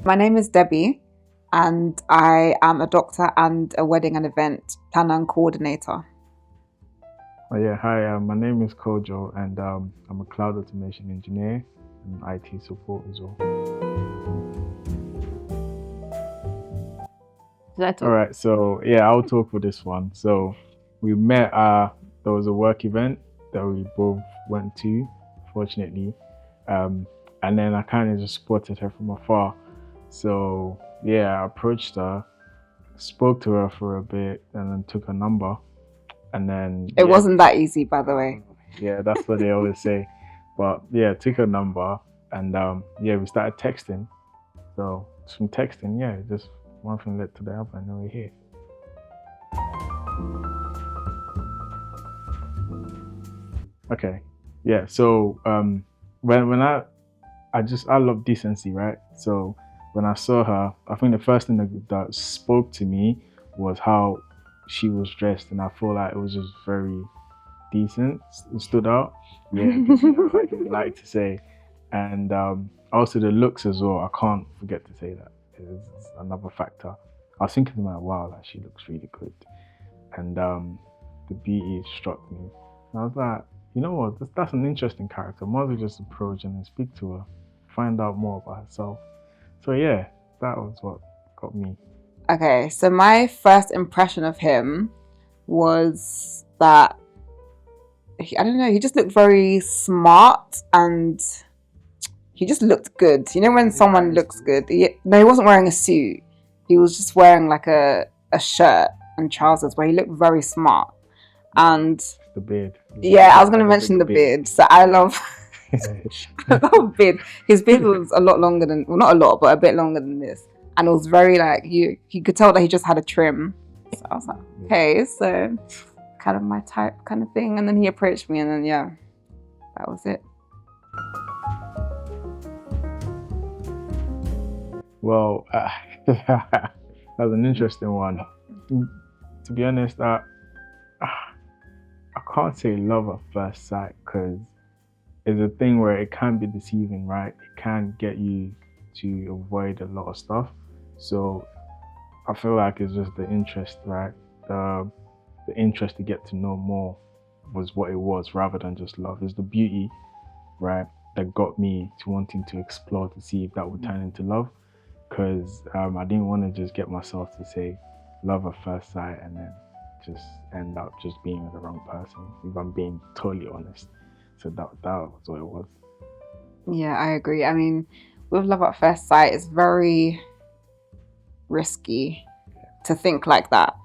My name is Debbie, and I am a doctor and a wedding and event planner and coordinator. Oh yeah, hi, my name is Kojo, and I'm a cloud automation engineer and IT support as well. All right, so yeah, I'll talk for this one. So we met, there was a work event that we both went to, fortunately. And then I kind of just spotted her from afar. So yeah, I approached her, spoke to her for a bit, and then took her number. And then It wasn't that easy, by the way. Yeah, that's what they always say. But yeah, took her number, and yeah, we started texting. So from texting, yeah, just one thing led to the other, and then we're here. Okay, yeah. So when I love decency, right? So when I saw her, I think the first thing that spoke to me was how she was dressed, and I feel like it was just very decent. It stood out. Yeah, like you like to say, and also the looks as well. I can't forget to say that. It's another factor. I was thinking to myself, wow, like she looks really good, and the beauty struck me. And I was like, you know what? That's an interesting character. Might as well just approach and then speak to her, find out more about herself. So yeah, that was what got me. Okay, so my first impression of him was that I don't know, he just looked very smart and he just looked good. You know when someone looks good? No, he wasn't wearing a suit. He was just wearing like a shirt and trousers where he looked very smart. And the beard. Yeah, I was going to mention the beard. So I love I love beard. His beard was a lot longer than, well, not a lot, but a bit longer than this. And it was very like, you could tell that he just had a trim. So I was like, okay, so kind of my type kind of thing. And then he approached me and then, yeah, that was it. Well, that's an interesting one. To be honest, I can't say love at first sight because it's a thing where it can be deceiving, right? It can get you to avoid a lot of stuff. So I feel like it's just the interest, right? The interest to get to know more was what it was rather than just love. It's the beauty, right, that got me to wanting to explore to see if that would turn into love. Because I didn't want to just get myself to say love at first sight and then just end up just being with the wrong person, if I'm being totally honest. So that was what it was. Yeah, I agree. I mean, with love at first sight, it's very risky to think like that.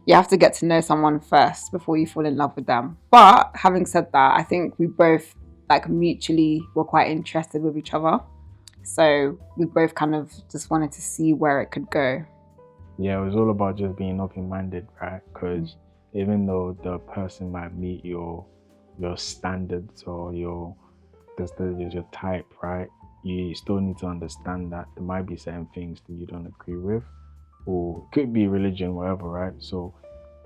You have to get to know someone first before you fall in love with them. But having said that, I think we both like mutually were quite interested with each other. So we both kind of just wanted to see where it could go. Yeah, it was all about just being open-minded, right? Because even though the person might meet your standards or your type, right? You still need to understand that there might be certain things that you don't agree with, or it could be religion, whatever, right? So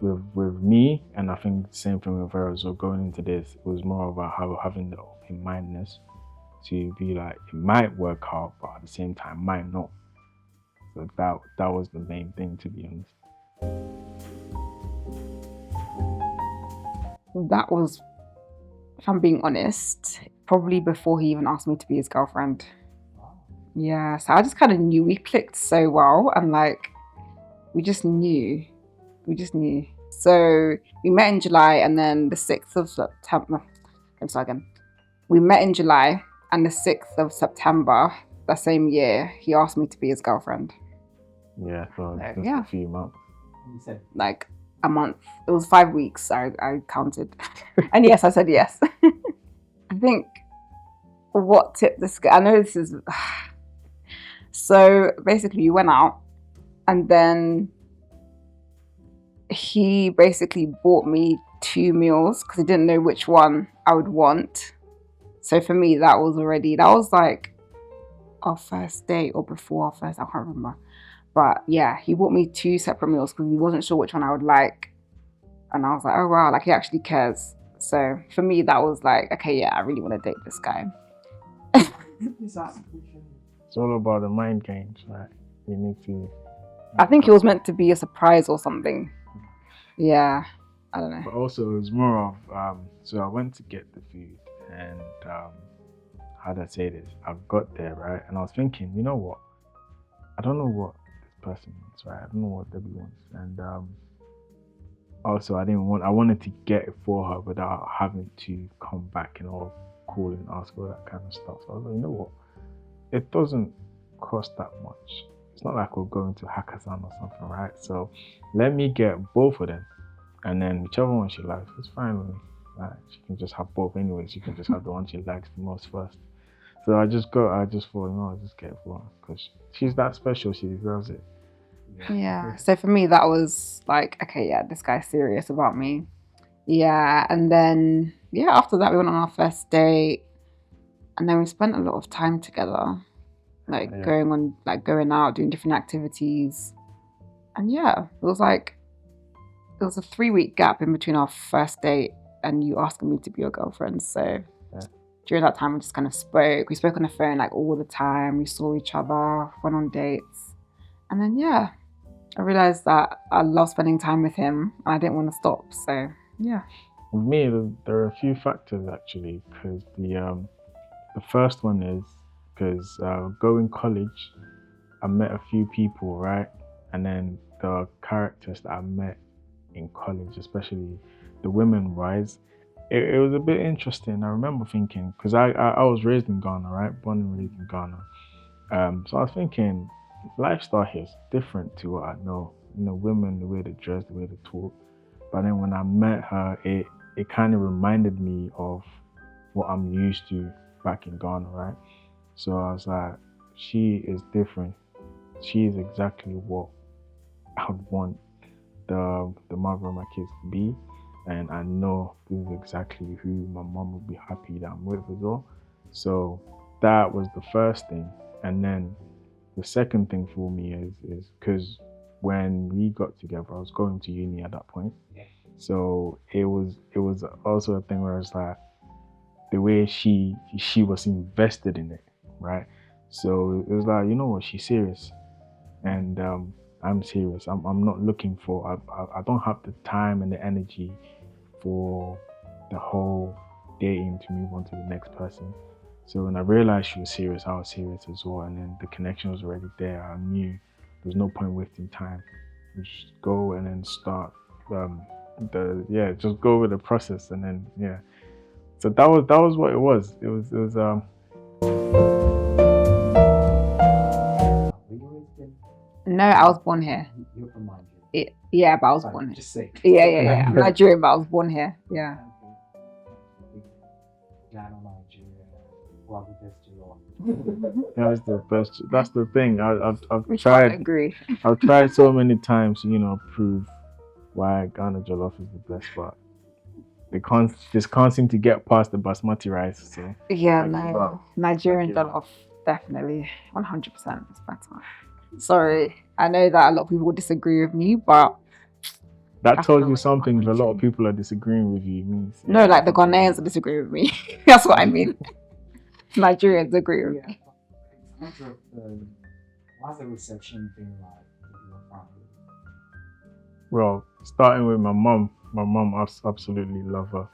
with me, and I think the same thing with her as well, going into this, it was more about having the open-mindedness to be like, it might work out, but at the same time, might not. So that was the main thing, to be honest. That was, if I'm being honest, probably before he even asked me to be his girlfriend. Yeah, so I just kind of knew we clicked so well, and like, we just knew. So we met in July, and then the 6th of September, we met in July, and the 6th of September, that same year, he asked me to be his girlfriend. Yeah, so just a few months. You said like a month. It was 5 weeks, I counted. And yes, I said yes. I think what tipped this guy, I know this is, so basically we went out, and then he basically bought me 2 meals because he didn't know which one I would want. So for me, that was like our first date or before our first, I can't remember. But yeah, he bought me 2 separate meals because he wasn't sure which one I would like. And I was like, oh wow, like he actually cares. So for me, that was like, okay, yeah, I really want to date this guy. It's all about the mind games, right? You need to. I think it was meant to be a surprise or something. Yeah, I don't know. But also, it was more of so I went to get the food, and how do I say this? I got there, right, and I was thinking, you know what? I don't know what this person wants, right? I don't know what Debbie wants, and also I didn't want. I wanted to get it for her without having to come back and all call and ask for that kind of stuff. So I was like, you know what? It doesn't cost that much. It's not like we're going to Hakkasan or something, right? So let me get both of them, and then whichever one she likes, it's fine with me. Right? She can just have both anyway. She can just have the one she likes the most first. So I just thought, I'll just get it for her because she's that special. She deserves it. Yeah. So for me, that was like, okay, yeah, this guy's serious about me. Yeah. And then, yeah, after that, we went on our first date. And then we spent a lot of time together, like going out, doing different activities. And yeah, it was a 3 week gap in between our first date and you asking me to be your girlfriend. So during that time, we just kind of spoke. We spoke on the phone like all the time. We saw each other, went on dates. And then, yeah, I realized that I love spending time with him and I didn't want to stop. So, yeah. With me, there are a few factors actually, because the first one is because going college, I met a few people, right? And then the characters that I met in college, especially the women wise, it was a bit interesting. I remember thinking, because I was raised in Ghana, right? Born and raised in Ghana. So I was thinking, lifestyle here is different to what I know. You know, women, the way they dress, the way they talk. But then when I met her, it kind of reminded me of what I'm used to back in Ghana, right? So I was like, she is different. She is exactly what I would want the mother of my kids to be. And I know this is exactly who my mom would be happy that I'm with as well. So that was the first thing. And then the second thing for me is because when we got together, I was going to uni at that point. So it was also a thing where I was like, the way she was invested in it, right? So it was like, you know what, she's serious, and I'm serious. I'm not looking for. I don't have the time and the energy for the whole dating to move on to the next person. So when I realized she was serious, I was serious as well, and then the connection was already there. I knew there's no point wasting time. Just go and then start just go with the process, and then So that was what it was. It was No, I was born here. You're from Nigeria. Yeah, but I was born here. Just say. Yeah. I'm Nigerian, but I was born here. Yeah. Ghana, Nigeria. Well, the best Jollof. That's the best. That's the thing. I've We tried. can't agree. I've tried so many times, prove why Ghana Jollof is the best, but they just can't seem to get past the basmati rice. So Yeah, no. Nigerian jollof, definitely. 100% is better. Sorry, I know that a lot of people will disagree with me, but that tells you something. If a lot of people are disagreeing with you, it means no, like the Ghanaians disagree with me. That's what I mean. Nigerians agree with me. What's the reception been like with your family? Well, starting with my mom. My mom absolutely love her.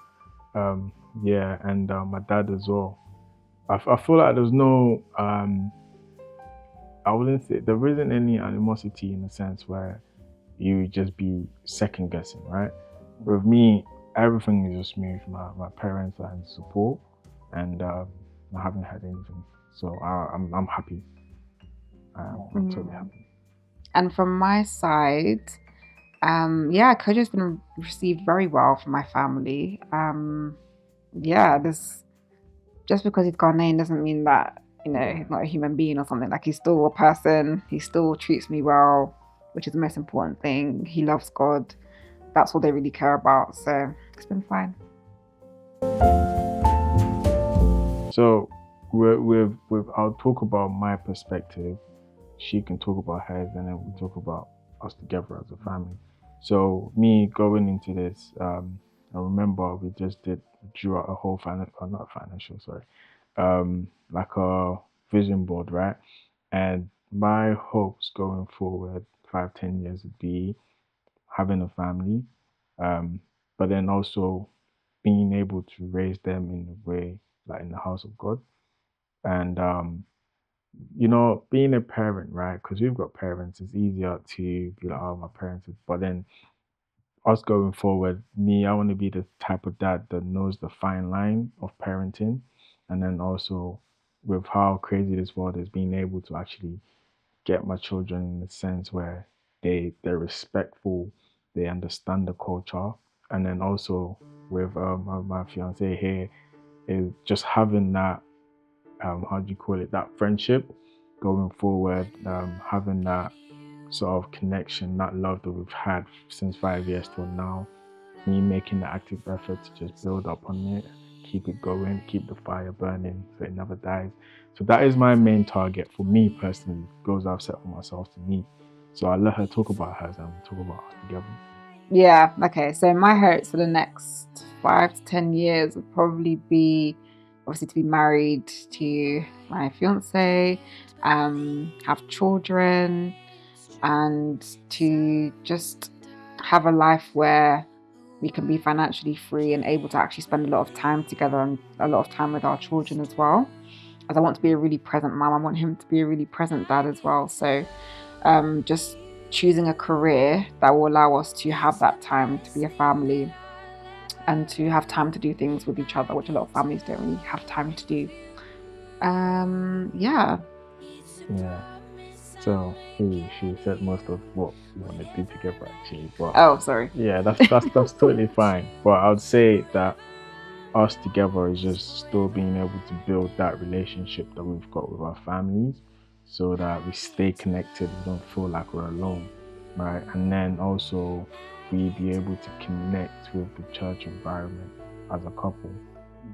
And my dad as well. I feel like there's no I wouldn't say there isn't any animosity in the sense where you just be second guessing, right? With me, everything is just smooth. My parents are in support, and I haven't had anything, so I'm happy. I'm totally happy. And from my side, Kojo's been received very well from my family. Just because he's Ghanaian doesn't mean that he's not a human being or something. Like, he's still a person. He still treats me well, which is the most important thing. He loves God. That's all they really care about. So it's been fine. So I'll talk about my perspective. She can talk about hers, and then we talk about us together as a family. So me going into this, I remember we just drew out a whole like a vision board, right? And my hopes going forward, 5, 10 years, would be having a family, um, but then also being able to raise them in a way like in the house of God. And being a parent, right? Because we've got parents, it's easier to be like, oh, my parents. But then us going forward, me, I want to be the type of dad that knows the fine line of parenting, and then also with how crazy this world is, being able to actually get my children in the sense where they're respectful, they understand the culture, and then also with my fiance here is just having that how do you call it, that friendship going forward, having that sort of connection, that love that we've had since 5 years till now, me making the active effort to just build up on it, keep it going, keep the fire burning so it never dies. So that is my main target for me personally, goals I've set for myself to meet. So I'll let her talk about hers and we'll talk about us together. Yeah, okay. So my hopes for the next 5 to 10 years would probably be obviously to be married to my fiance, have children, and to just have a life where we can be financially free and able to actually spend a lot of time together and a lot of time with our children as well. As I want to be a really present mum, I want him to be a really present dad as well. So just choosing a career that will allow us to have that time to be a family and to have time to do things with each other, which a lot of families don't really have time to do. Yeah. Yeah. So she said most of what we want to do together actually. But Oh, sorry. yeah, that's totally fine. But I would say that us together is just still being able to build that relationship that we've got with our families so that we stay connected, we don't feel like we're alone, right? And then also we be able to connect with the church environment as a couple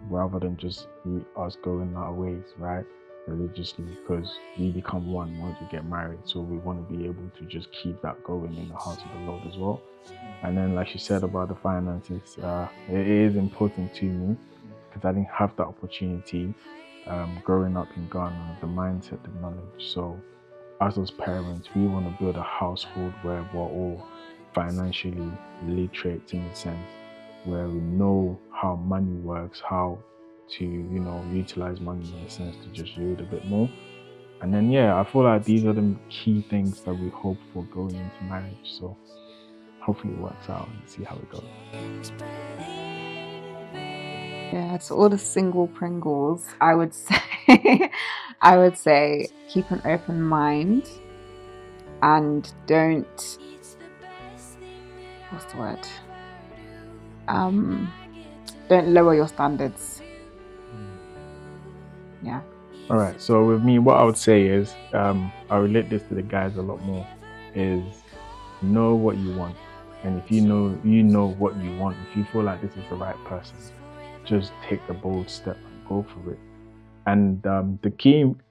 rather than just us going our ways, right? Religiously, because we become one once we get married. So we want to be able to just keep that going in the house of the Lord as well. And then, like you said about the finances, it is important to me because I didn't have that opportunity growing up in Ghana, the mindset, the knowledge. So, as those parents, we want to build a household where we're all financially literate in the sense where we know how money works, how to, utilize money in a sense to just yield a bit more. And then, yeah, I feel like these are the key things that we hope for going into marriage. So, hopefully it works out and see how it goes. Yeah, to all the single Pringles, I would say I would say keep an open mind and don't what's the word? Don't lower your standards. Yeah. All right. So with me, what I would say is, I relate this to the guys a lot more. Is know what you want, and if you know what you want. If you feel like this is the right person, just take the bold step and go for it. And the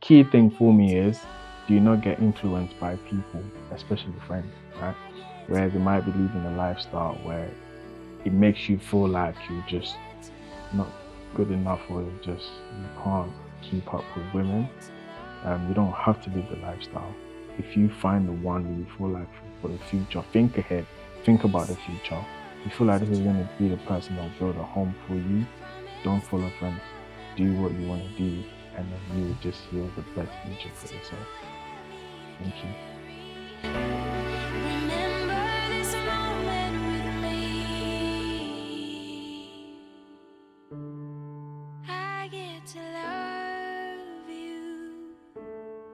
key thing for me is, do not get influenced by people, especially friends, right? Where they might be living a lifestyle where it makes you feel like you're just not good enough, or just you can't keep up with women. You don't have to live the lifestyle. If you find the one that you feel like for the future, think ahead, think about the future. You feel like this is going to be the person that will build a home for you. Don't follow friends. Do what you want to do, and then you will just yield the best future for yourself. Thank you. I get to love